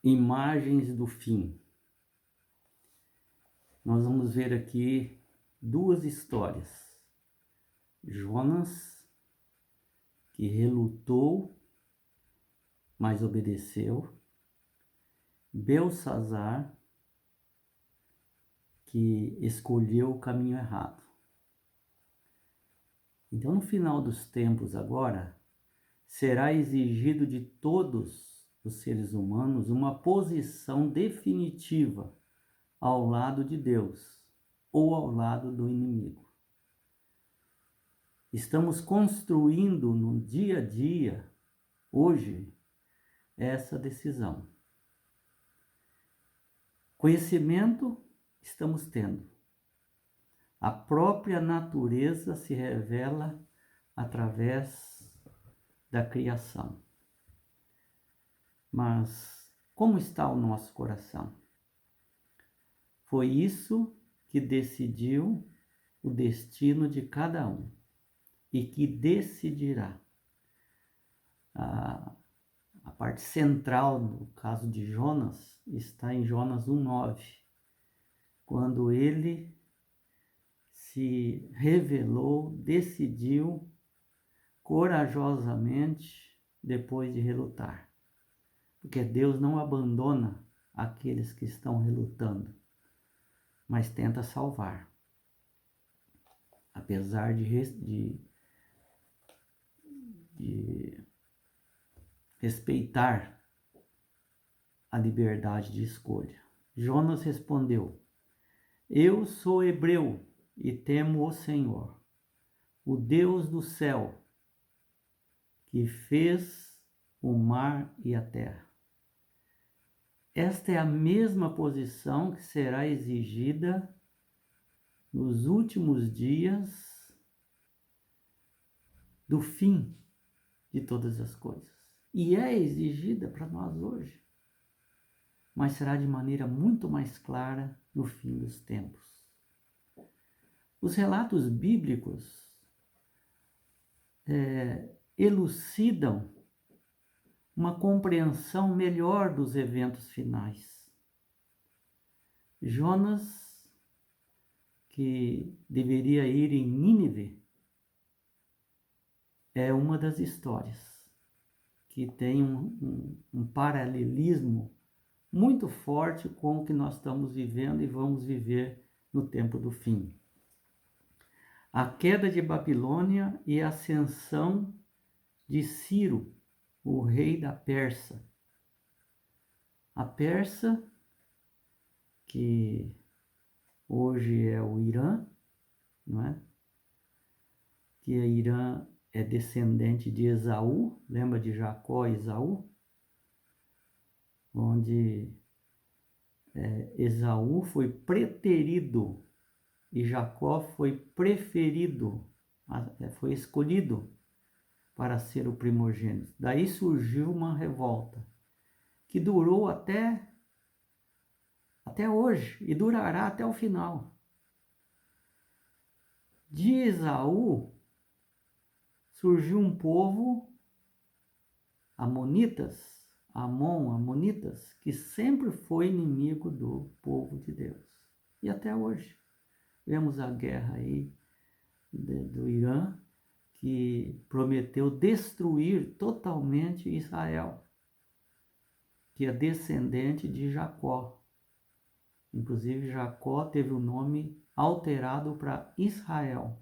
Imagens do fim. Nós vamos ver aqui duas histórias. Jonas, que relutou, mas obedeceu. Beltsazar, que escolheu o caminho errado. Então, no final dos tempos agora, será exigido de todos os seres humanos uma posição definitiva ao lado de Deus ou ao lado do inimigo. Estamos construindo no dia a dia, hoje, essa decisão. Conhecimento estamos tendo. A própria natureza se revela através da criação. Mas como está o nosso coração? Foi isso que decidiu o destino de cada um e que decidirá. A parte central no caso de Jonas está em Jonas 1:9, quando ele se revelou, decidiu corajosamente depois de relutar. Porque Deus não abandona aqueles que estão relutando, mas tenta salvar. Apesar de respeitar a liberdade de escolha. Jonas respondeu: Eu sou hebreu e temo o Senhor, o Deus do céu, que fez o mar e a terra. Esta é a mesma posição que será exigida nos últimos dias do fim de todas as coisas. E é exigida para nós hoje, mas será de maneira muito mais clara no fim dos tempos. Os relatos bíblicos elucidam uma compreensão melhor dos eventos finais. Jonas, que deveria ir em Nínive, é uma das histórias que tem um paralelismo muito forte com o que nós estamos vivendo e vamos viver no tempo do fim. A queda de Babilônia e a ascensão de Ciro, o rei da Pérsia. A Pérsia, que hoje é o Irã, não é? Que a Irã é descendente de Esaú, lembra de Jacó e Esaú? Onde Esaú foi preterido e Jacó foi preferido, foi escolhido para ser o primogênito. Daí surgiu uma revolta que durou até hoje e durará até o final. De Esaú surgiu um povo, amonitas, que sempre foi inimigo do povo de Deus. E até hoje. Vemos a guerra aí do Irã, que prometeu destruir totalmente Israel, que é descendente de Jacó. Inclusive, Jacó teve o nome alterado para Israel.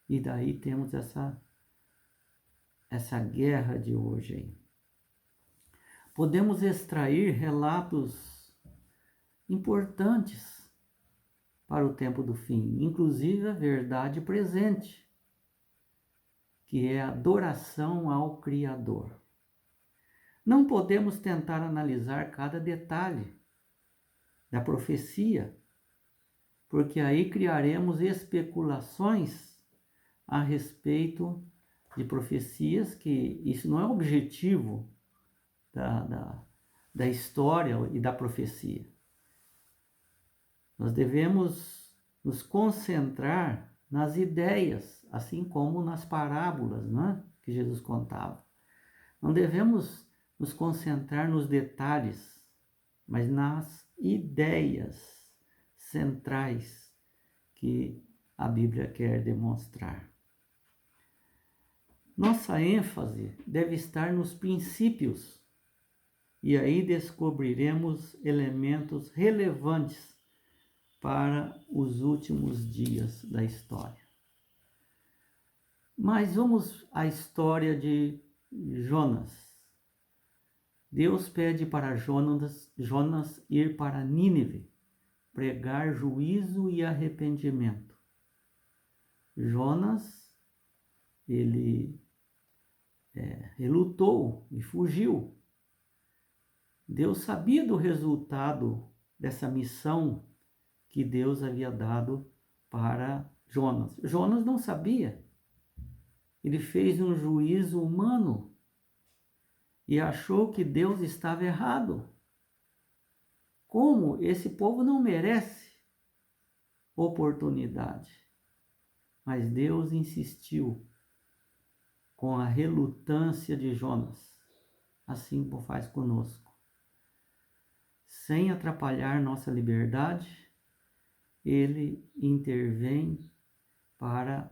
E daí temos essa guerra de hoje aí. Podemos extrair relatos importantes para o tempo do fim, inclusive a verdade presente, que é a adoração ao Criador. Não podemos tentar analisar cada detalhe da profecia, porque aí criaremos especulações a respeito de profecias, que isso não é o objetivo da história e da profecia. Nós devemos nos concentrar nas ideias, assim como nas parábolas, não é? Que Jesus contava. Não devemos nos concentrar nos detalhes, mas nas ideias centrais que a Bíblia quer demonstrar. Nossa ênfase deve estar nos princípios, e aí descobriremos elementos relevantes para os últimos dias da história. Mas vamos à história de Jonas. Deus pede para Jonas ir para Nínive, pregar juízo e arrependimento. Jonas, ele relutou e fugiu. Deus sabia do resultado dessa missão que Deus havia dado para Jonas. Jonas não sabia. Ele fez um juízo humano e achou que Deus estava errado. Como esse povo não merece oportunidade? Mas Deus insistiu com a relutância de Jonas. Assim como faz conosco. Sem atrapalhar nossa liberdade, ele intervém para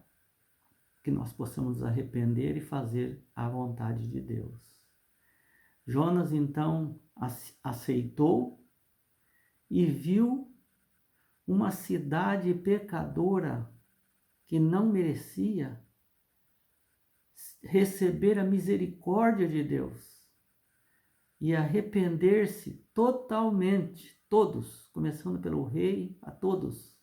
que nós possamos nos arrepender e fazer a vontade de Deus. Jonas então aceitou e viu uma cidade pecadora que não merecia receber a misericórdia de Deus e arrepender-se totalmente. Todos, começando pelo rei, a todos,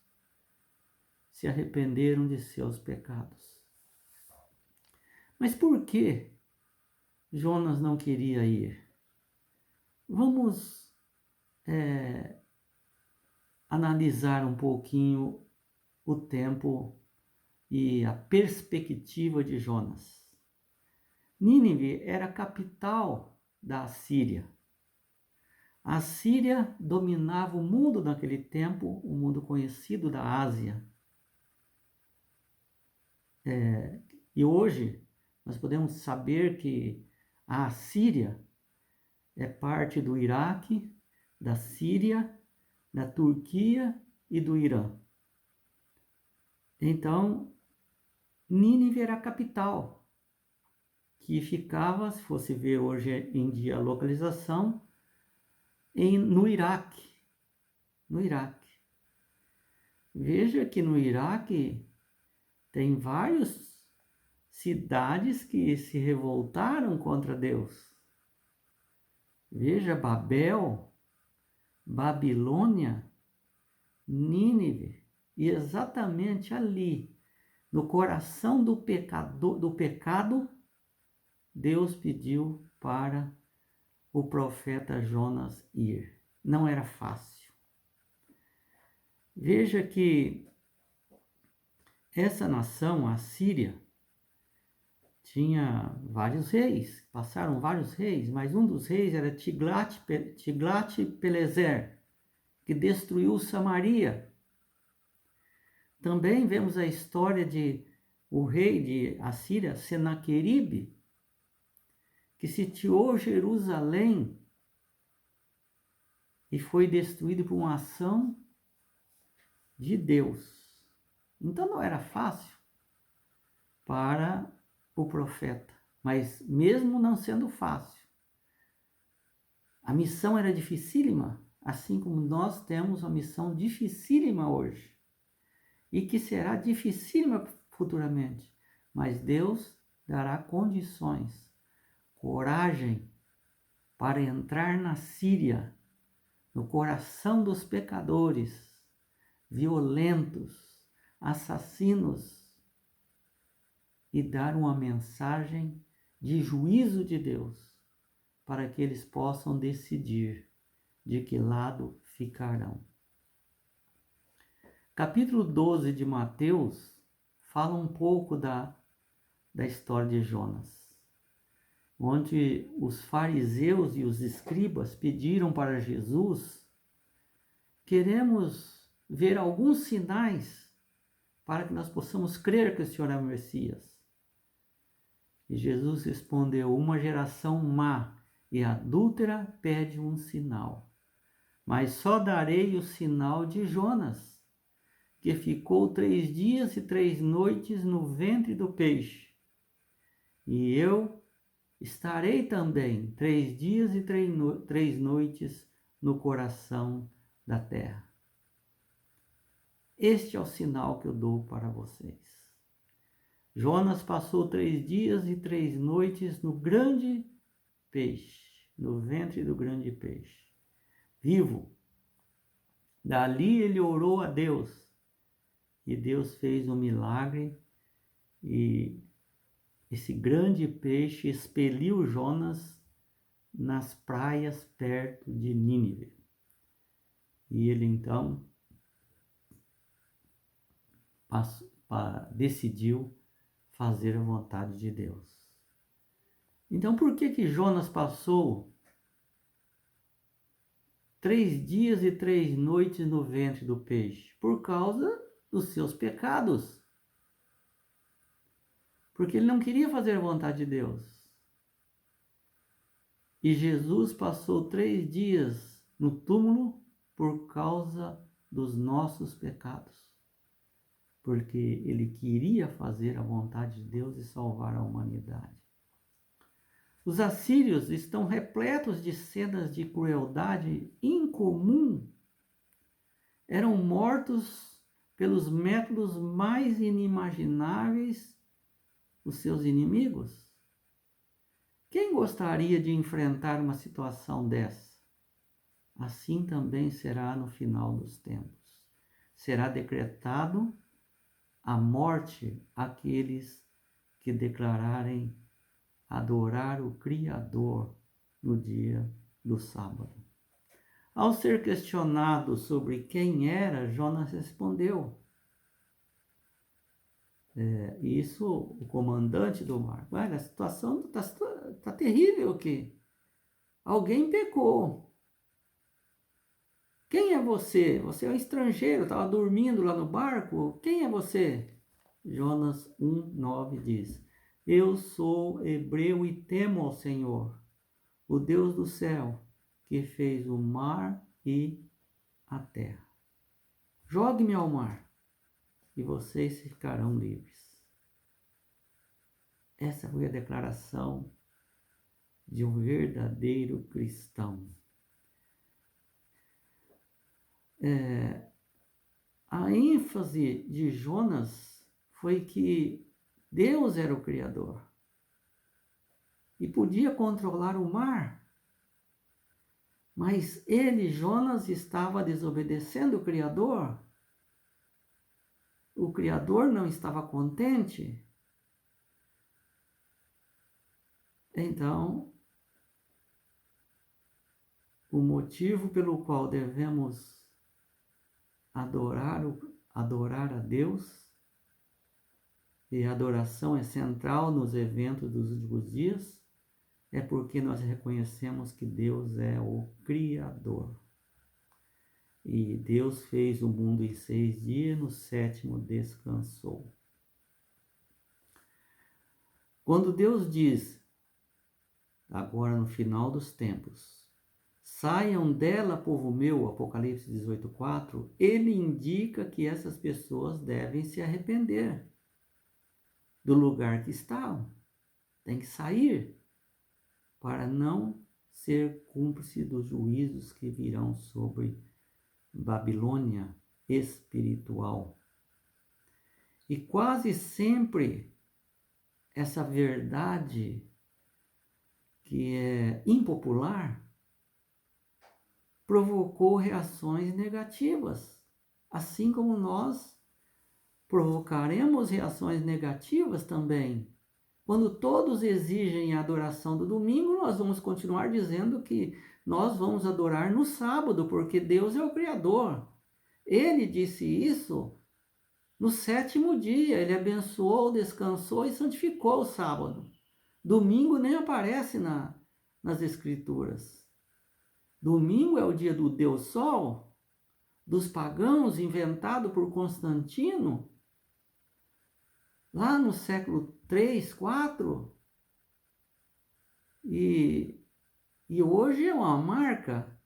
se arrependeram de seus pecados. Mas por que Jonas não queria ir? Vamos analisar um pouquinho o tempo e a perspectiva de Jonas. Nínive era a capital da Assíria. A Síria dominava o mundo naquele tempo, o mundo conhecido da Ásia. E hoje nós podemos saber que a Síria é parte do Iraque, da Síria, da Turquia e do Irã. Então, Nínive era a capital, que ficava, se fosse ver hoje em dia a localização, no Iraque. No Iraque. Veja que no Iraque tem várias cidades que se revoltaram contra Deus. Veja Babel, Babilônia, Nínive, e exatamente ali, no coração do pecado, Deus pediu para o profeta Jonas ir. Não era fácil. Veja que essa nação, a Síria, tinha vários reis, passaram vários reis, mas um dos reis era Tiglat-Pileser, que destruiu Samaria. Também vemos a história de o rei de Assíria, Senaqueribe, que sitiou Jerusalém e foi destruído por uma ação de Deus. Então não era fácil para o profeta, mas mesmo não sendo fácil, a missão era dificílima, assim como nós temos uma missão dificílima hoje, e que será dificílima futuramente, mas Deus dará condições, coragem para entrar na Síria, no coração dos pecadores, violentos, assassinos, e dar uma mensagem de juízo de Deus, para que eles possam decidir de que lado ficarão. Capítulo 12 de Mateus fala um pouco da história de Jonas, onde os fariseus e os escribas pediram para Jesus: queremos ver alguns sinais para que nós possamos crer que o Senhor é o Messias. E Jesus respondeu: uma geração má e a adúltera pede um sinal. Mas só darei o sinal de Jonas, que ficou 3 dias e 3 noites no ventre do peixe. E eu estarei também 3 dias e 3 noites no coração da terra. Este é o sinal que eu dou para vocês. Jonas passou 3 dias e 3 noites no grande peixe, no ventre do grande peixe, vivo. Dali ele orou a Deus, e Deus fez um milagre, e esse grande peixe expeliu Jonas nas praias perto de Nínive. E ele então decidiu fazer a vontade de Deus. Então, por que Jonas passou 3 dias e 3 noites no ventre do peixe? Por causa dos seus pecados. Porque ele não queria fazer a vontade de Deus. E Jesus passou 3 dias no túmulo por causa dos nossos pecados. Porque ele queria fazer a vontade de Deus e salvar a humanidade. Os assírios estão repletos de cenas de crueldade incomum. Eram mortos pelos métodos mais inimagináveis os seus inimigos. Quem gostaria de enfrentar uma situação dessa? Assim também será no final dos tempos. Será decretado a morte àqueles que declararem adorar o Criador no dia do sábado. Ao ser questionado sobre quem era, Jonas respondeu. Isso, o comandante do mar. Olha, a situação está terrível aqui. Alguém pecou. Quem é você? Você é um estrangeiro, estava dormindo lá no barco. Quem é você? Jonas 1:9 diz: Eu sou hebreu e temo ao Senhor, o Deus do céu, que fez o mar e a terra. Jogue-me ao mar, e vocês ficarão livres. Essa foi a declaração de um verdadeiro cristão. A ênfase de Jonas foi que Deus era o Criador e podia controlar o mar. Mas ele, Jonas, estava desobedecendo o Criador. O Criador não estava contente. Então, o motivo pelo qual devemos adorar a Deus, e a adoração é central nos eventos dos últimos dias, é porque nós reconhecemos que Deus é o Criador. E Deus fez o mundo em 6 dias, no 7º descansou. Quando Deus diz, agora no final dos tempos, saiam dela, povo meu, Apocalipse 18:4, ele indica que essas pessoas devem se arrepender do lugar que estavam. Tem que sair para não ser cúmplice dos juízos que virão sobre Babilônia espiritual. E quase sempre essa verdade que é impopular provocou reações negativas, assim como nós provocaremos reações negativas também. Quando todos exigem a adoração do domingo, nós vamos continuar dizendo que nós vamos adorar no sábado, porque Deus é o Criador. Ele disse isso no 7º dia, ele abençoou, descansou e santificou o sábado. Domingo nem aparece nas Escrituras. Domingo é o dia do Deus Sol, dos pagãos, inventado por Constantino, lá no século 3, 4. E E hoje é uma marca.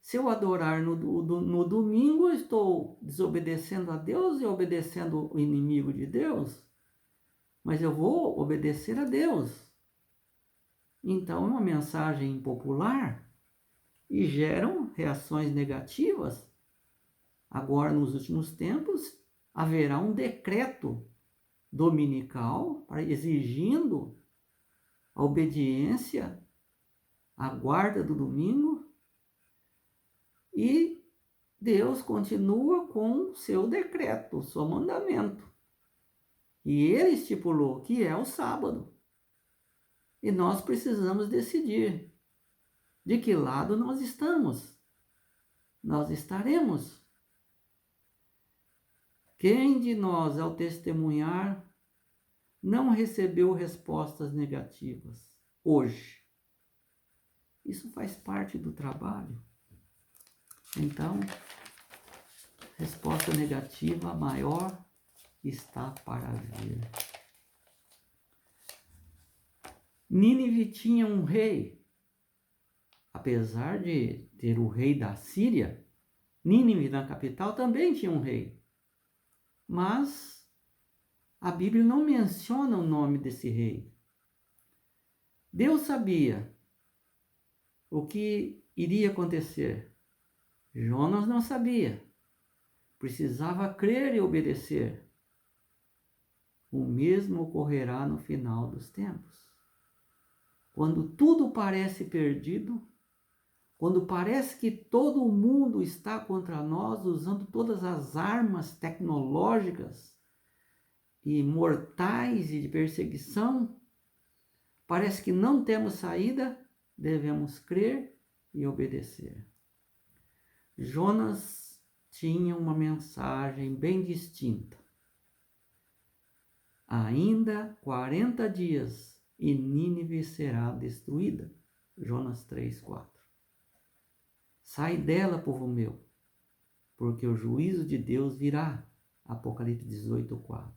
Se eu adorar no domingo, eu estou desobedecendo a Deus e obedecendo o inimigo de Deus. Mas eu vou obedecer a Deus. Então é uma mensagem impopular e geram reações negativas. Agora, nos últimos tempos, haverá um decreto dominical exigindo a obediência à guarda do domingo, e Deus continua com seu decreto, seu mandamento. E ele estipulou que é o sábado. E nós precisamos decidir de que lado nós estamos. Nós estaremos. Quem de nós, ao testemunhar, não recebeu respostas negativas hoje? Isso faz parte do trabalho. Então, resposta negativa maior está para vir. Nínive tinha um rei. Apesar de ter o rei da Síria, Nínive, na capital, também tinha um rei. Mas a Bíblia não menciona o nome desse rei. Deus sabia o que iria acontecer. Jonas não sabia. Precisava crer e obedecer. O mesmo ocorrerá no final dos tempos. Quando tudo parece perdido, quando parece que todo o mundo está contra nós, usando todas as armas tecnológicas e mortais e de perseguição, parece que não temos saída, devemos crer e obedecer. Jonas tinha uma mensagem bem distinta. Ainda 40 dias e Nínive será destruída. Jonas 3:4. Sai dela, povo meu, porque o juízo de Deus virá. Apocalipse 18:4.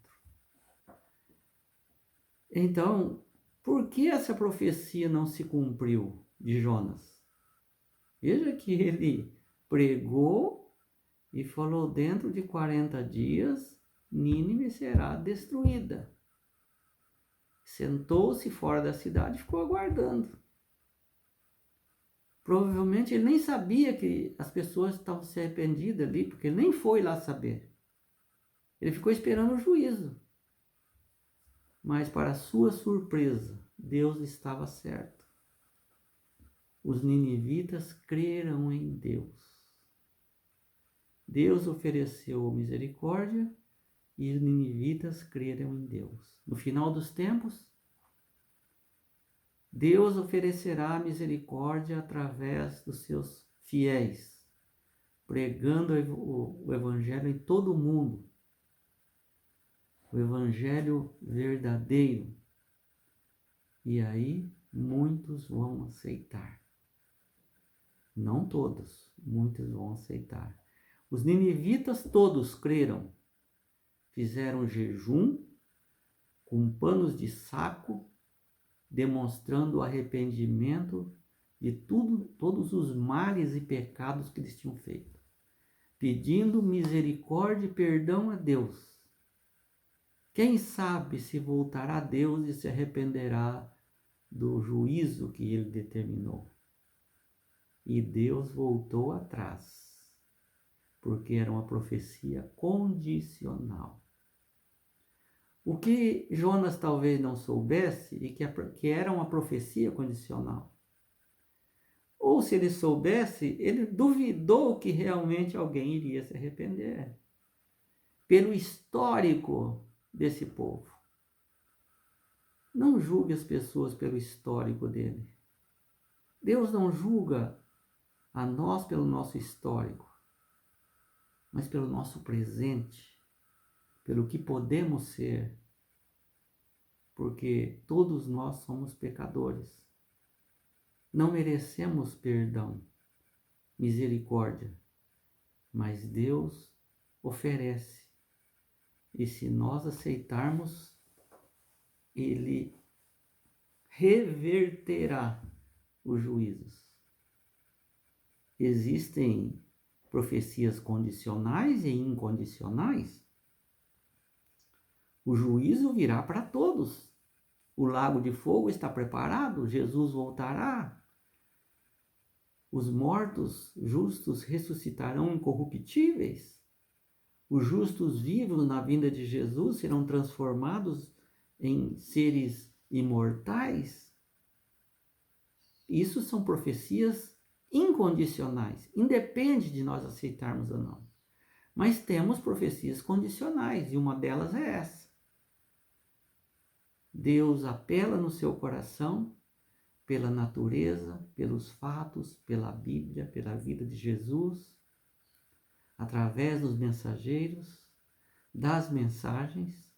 Então, por que essa profecia não se cumpriu de Jonas? Veja que ele pregou e falou: dentro de 40 dias, Nínive será destruída. Sentou-se fora da cidade e ficou aguardando. Provavelmente ele nem sabia que as pessoas estavam se arrependidas ali, porque ele nem foi lá saber. Ele ficou esperando o juízo. Mas, para sua surpresa, Deus estava certo. Os ninivitas creram em Deus. Deus ofereceu misericórdia e os ninivitas creram em Deus. No final dos tempos, Deus oferecerá misericórdia através dos seus fiéis, pregando o Evangelho em todo o mundo. O Evangelho verdadeiro. E aí muitos vão aceitar. Não todos, muitos vão aceitar. Os ninivitas todos creram. Fizeram jejum com panos de saco, demonstrando o arrependimento de todos os males e pecados que eles tinham feito, pedindo misericórdia e perdão a Deus. Quem sabe se voltará a Deus e se arrependerá do juízo que ele determinou. E Deus voltou atrás, porque era uma profecia condicional. O que Jonas talvez não soubesse e que era uma profecia condicional. Ou se ele soubesse, ele duvidou que realmente alguém iria se arrepender. Pelo histórico desse povo. Não julgue as pessoas pelo histórico dele. Deus não julga a nós pelo nosso histórico, mas pelo nosso presente, pelo que podemos ser, porque todos nós somos pecadores. Não merecemos perdão, misericórdia, mas Deus oferece. E se nós aceitarmos, Ele reverterá os juízos. existem profecias condicionais e incondicionais. O juízo virá para todos. O lago de fogo está preparado, Jesus voltará. Os mortos justos ressuscitarão incorruptíveis. Os justos vivos na vinda de Jesus serão transformados em seres imortais. Isso são profecias incondicionais, independe de nós aceitarmos ou não. Mas temos profecias condicionais, e uma delas é essa. Deus apela no seu coração pela natureza, pelos fatos, pela Bíblia, pela vida de Jesus, através dos mensageiros, das mensagens.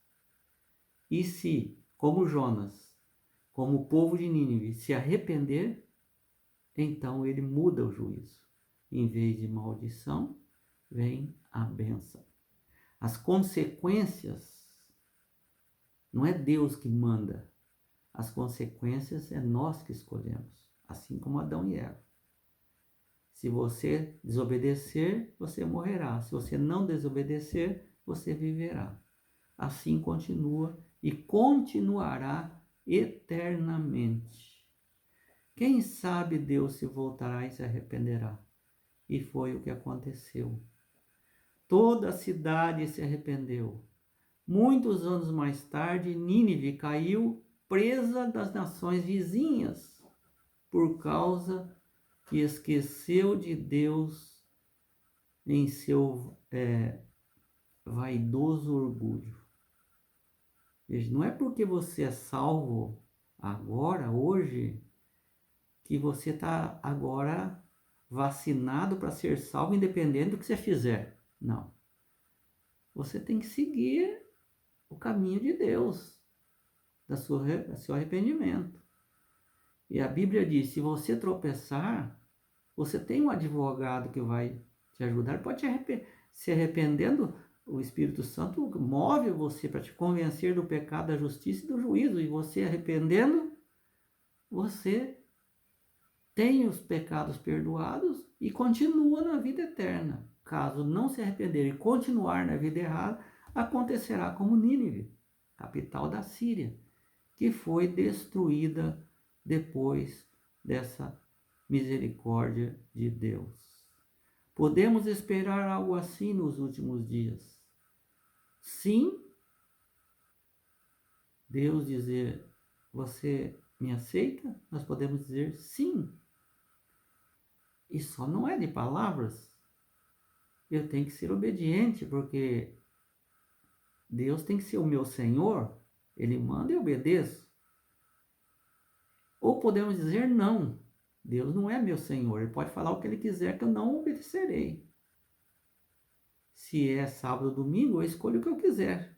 E se, como Jonas, como o povo de Nínive, se arrepender, então ele muda o juízo. Em vez de maldição, vem a bênção. As consequências, não é Deus que manda. As consequências é nós que escolhemos, assim como Adão e Eva. Se você desobedecer, você morrerá. Se você não desobedecer, você viverá. Assim continua e continuará eternamente. Quem sabe Deus se voltará e se arrependerá. E foi o que aconteceu. Toda a cidade se arrependeu. Muitos anos mais tarde, Nínive caiu presa das nações vizinhas, por causa que esqueceu de Deus em seu vaidoso orgulho. Veja, não é porque você é salvo agora, hoje, que você está agora vacinado para ser salvo, independente do que você fizer. Não. Você tem que seguir o caminho de Deus, do seu arrependimento. E a Bíblia diz, se você tropeçar, você tem um advogado que vai te ajudar, pode se arrependendo, o Espírito Santo move você para te convencer do pecado, da justiça e do juízo, e você arrependendo, você tem os pecados perdoados e continua na vida eterna. Caso não se arrepender e continuar na vida errada, acontecerá como Nínive, capital da Síria, que foi destruída depois dessa misericórdia de Deus. Podemos esperar algo assim nos últimos dias. Sim, Deus dizer, você me aceita? Nós podemos dizer sim. E só não é de palavras. Eu tenho que ser obediente, porque Deus tem que ser o meu Senhor. Ele manda e eu obedeço. Ou podemos dizer não. Deus não é meu Senhor. Ele pode falar o que Ele quiser que eu não obedecerei. Se é sábado ou domingo, eu escolho o que eu quiser.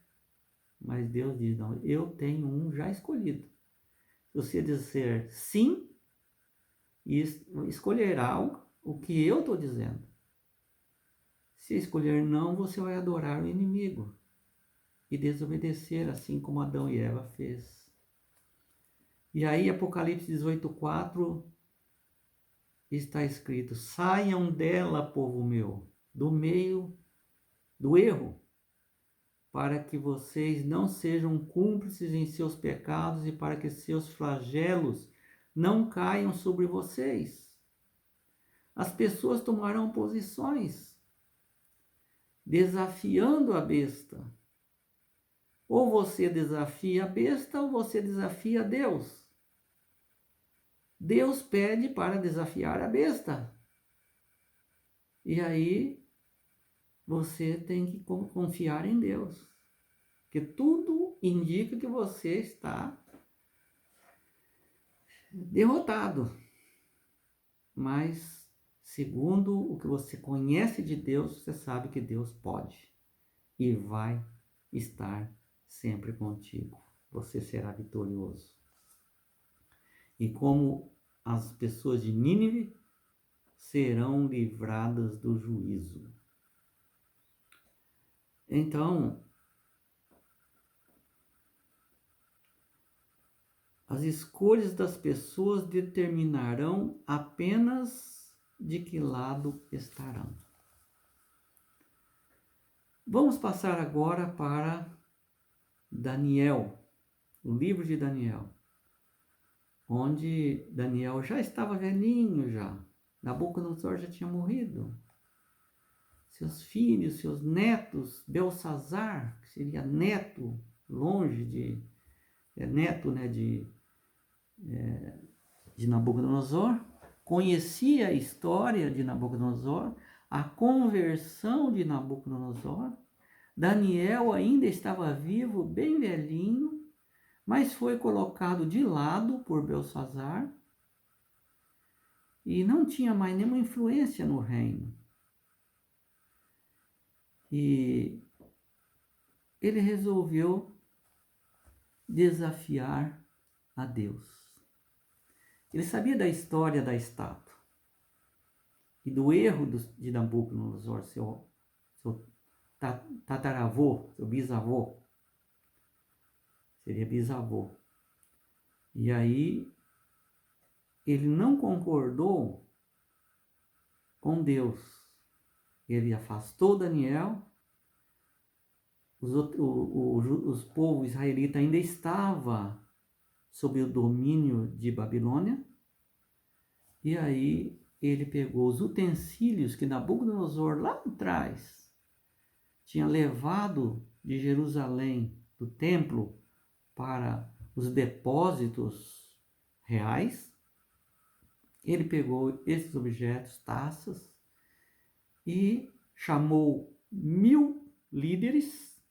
Mas Deus diz, não, eu tenho um já escolhido. Se você dizer sim, escolherá o que eu estou dizendo. Se escolher não, você vai adorar o inimigo e desobedecer, assim como Adão e Eva fez. E aí, Apocalipse 18:4 está escrito, saiam dela, povo meu, do meio do erro, para que vocês não sejam cúmplices em seus pecados e para que seus flagelos não caiam sobre vocês. As pessoas tomarão posições, desafiando a besta. Ou você desafia a besta, ou você desafia Deus. Deus pede para desafiar a besta. E aí, você tem que confiar em Deus. Porque tudo indica que você está derrotado. Mas, segundo o que você conhece de Deus, você sabe que Deus pode e vai estar sempre contigo. Você será vitorioso. E como as pessoas de Nínive serão livradas do juízo. Então, as escolhas das pessoas determinarão apenas de que lado estarão. Vamos passar agora para Daniel, o livro de Daniel, onde Daniel já estava velhinho já. Nabucodonosor já tinha morrido. Seus filhos, seus netos, Belsazar, que seria neto, longe de... neto, né, de Nabucodonosor, conhecia a história de Nabucodonosor, a conversão de Nabucodonosor. Daniel ainda estava vivo, bem velhinho, mas foi colocado de lado por Belsazar e não tinha mais nenhuma influência no reino. E ele resolveu desafiar a Deus. Ele sabia da história da estátua e do erro de Nabucodonosor, seu tataravô, seu bisavô. Seria bisavô. E aí, ele não concordou com Deus. Ele afastou Daniel. Os povos israelitas ainda estavam sob o domínio de Babilônia. E aí, ele pegou os utensílios que Nabucodonosor lá atrás tinha levado de Jerusalém, do templo, para os depósitos reais. Ele pegou esses objetos, taças, e chamou 1000 líderes,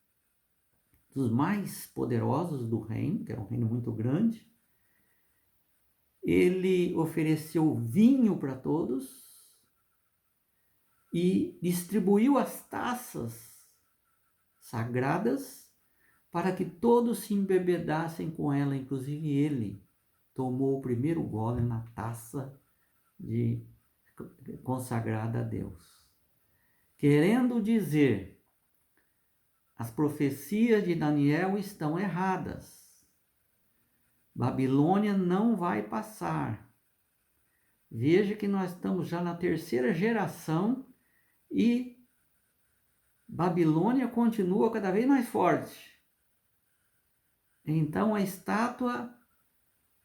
dos mais poderosos do reino, que era um reino muito grande. Ele ofereceu vinho para todos e distribuiu as taças sagradas para que todos se embebedassem com ela, inclusive ele tomou o primeiro gole na taça consagrada a Deus. Querendo dizer, as profecias de Daniel estão erradas. Babilônia não vai passar. Veja que nós estamos já na 3ª geração e Babilônia continua cada vez mais forte. Então a estátua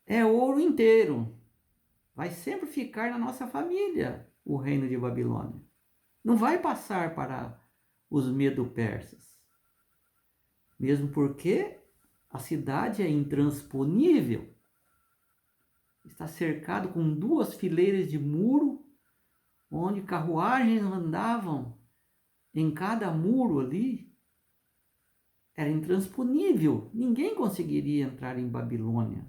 é ouro inteiro. Vai sempre ficar na nossa família o reino de Babilônia. Não vai passar para os medo-persas. Mesmo porque a cidade é intransponível. Está cercado com 2 fileiras de muro, onde carruagens andavam em cada muro ali. Era intransponível. Ninguém conseguiria entrar em Babilônia.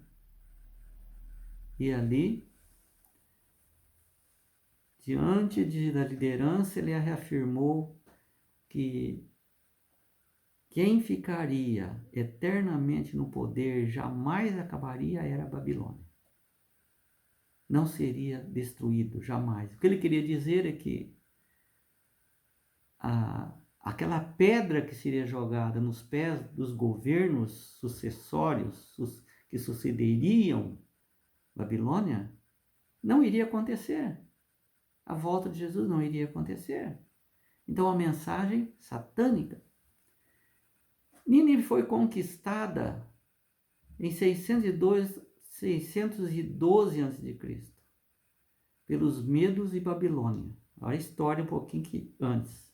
E ali, diante da liderança, ele reafirmou que quem ficaria eternamente no poder, jamais acabaria, era a Babilônia. Não seria destruído, jamais. O que ele queria dizer é que aquela pedra que seria jogada nos pés dos governos sucessórios que sucederiam Babilônia, não iria acontecer. A volta de Jesus não iria acontecer. Então, a mensagem satânica. Nínive foi conquistada em 612 a.C. pelos medos de Babilônia. Olha a história um pouquinho antes.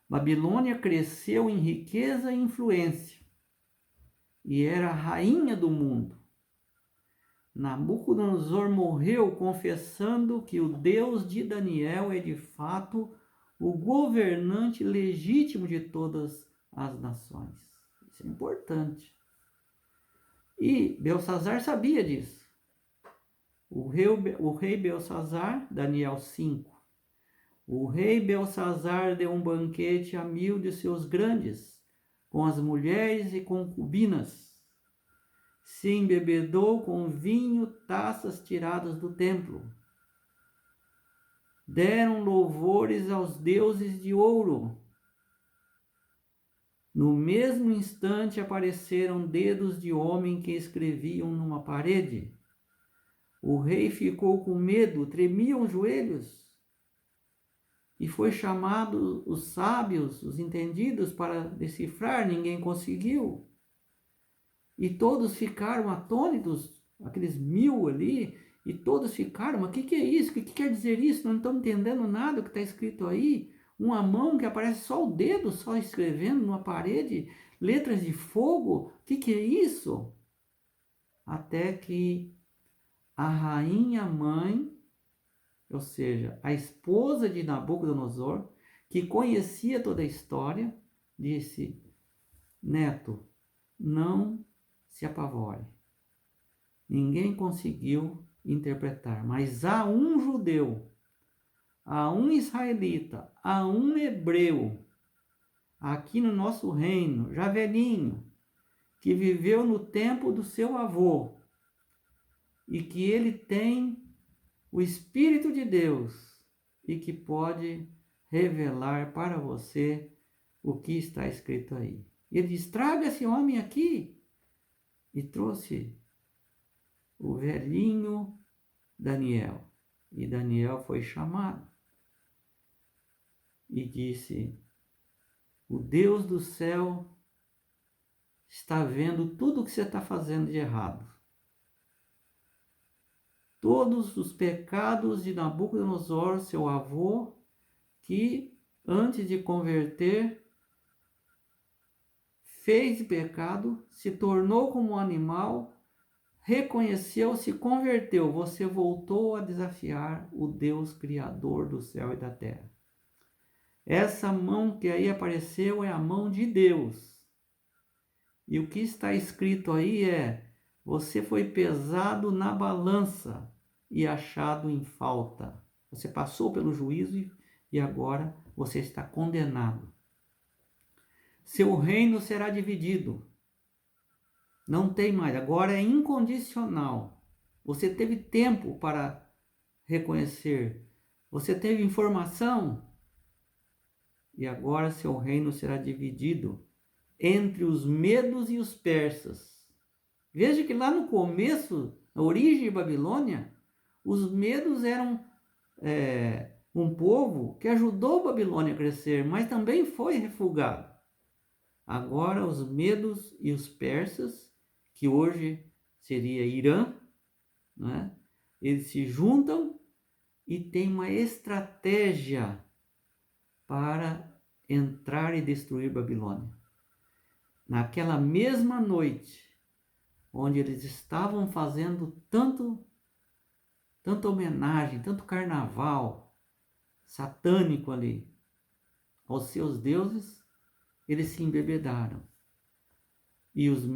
Babilônia cresceu em riqueza e influência e era a rainha do mundo. Nabucodonosor morreu confessando que o Deus de Daniel é de fato o governante legítimo de todas as nações. Isso é importante. E Belsazar sabia disso. O rei Belsazar, Daniel 5. O rei Belsazar deu um banquete a 1000 de seus grandes, com as mulheres e concubinas. Se embebedou com vinho, taças tiradas do templo. Deram louvores aos deuses de ouro. No mesmo instante apareceram dedos de homem que escreviam numa parede. O rei ficou com medo, tremiam os joelhos e foi chamado os sábios, os entendidos para decifrar, ninguém conseguiu. E todos ficaram atônitos, aqueles 1000 ali, e todos ficaram, mas o que é isso? O que quer dizer isso? Não estamos entendendo nada do que está escrito aí. Uma mão que aparece só o dedo, só escrevendo numa parede, letras de fogo, o que é isso? Até que a rainha mãe, ou seja, a esposa de Nabucodonosor, que conhecia toda a história, disse: neto, não se apavore. Ninguém conseguiu interpretar, mas há um judeu, há um israelita, há um hebreu, aqui no nosso reino, já velhinho, que viveu no tempo do seu avô, e que ele tem o Espírito de Deus, e que pode revelar para você o que está escrito aí. Ele diz: traga esse homem aqui. E trouxe o velhinho Daniel. E Daniel foi chamado e disse: o Deus do céu está vendo tudo o que você está fazendo de errado. Todos os pecados de Nabucodonosor, seu avô, que antes de converter, fez pecado, se tornou como um animal, reconheceu, se converteu. Você voltou a desafiar o Deus Criador do céu e da terra. Essa mão que aí apareceu é a mão de Deus. E o que está escrito aí é: você foi pesado na balança e achado em falta. Você passou pelo juízo e agora você está condenado. Seu reino será dividido. Não tem mais, agora é incondicional. Você teve tempo para reconhecer. Você teve informação e agora seu reino será dividido entre os medos e os persas. Veja que lá no começo, na origem de Babilônia, os medos eram um povo que ajudou a Babilônia a crescer, mas também foi refugado. Agora os medos e os persas, que hoje seria Irã, né? Eles se juntam e têm uma estratégia para entrar e destruir Babilônia. Naquela mesma noite, onde eles estavam fazendo tanta homenagem, tanto carnaval satânico ali aos seus deuses, eles se embebedaram. E os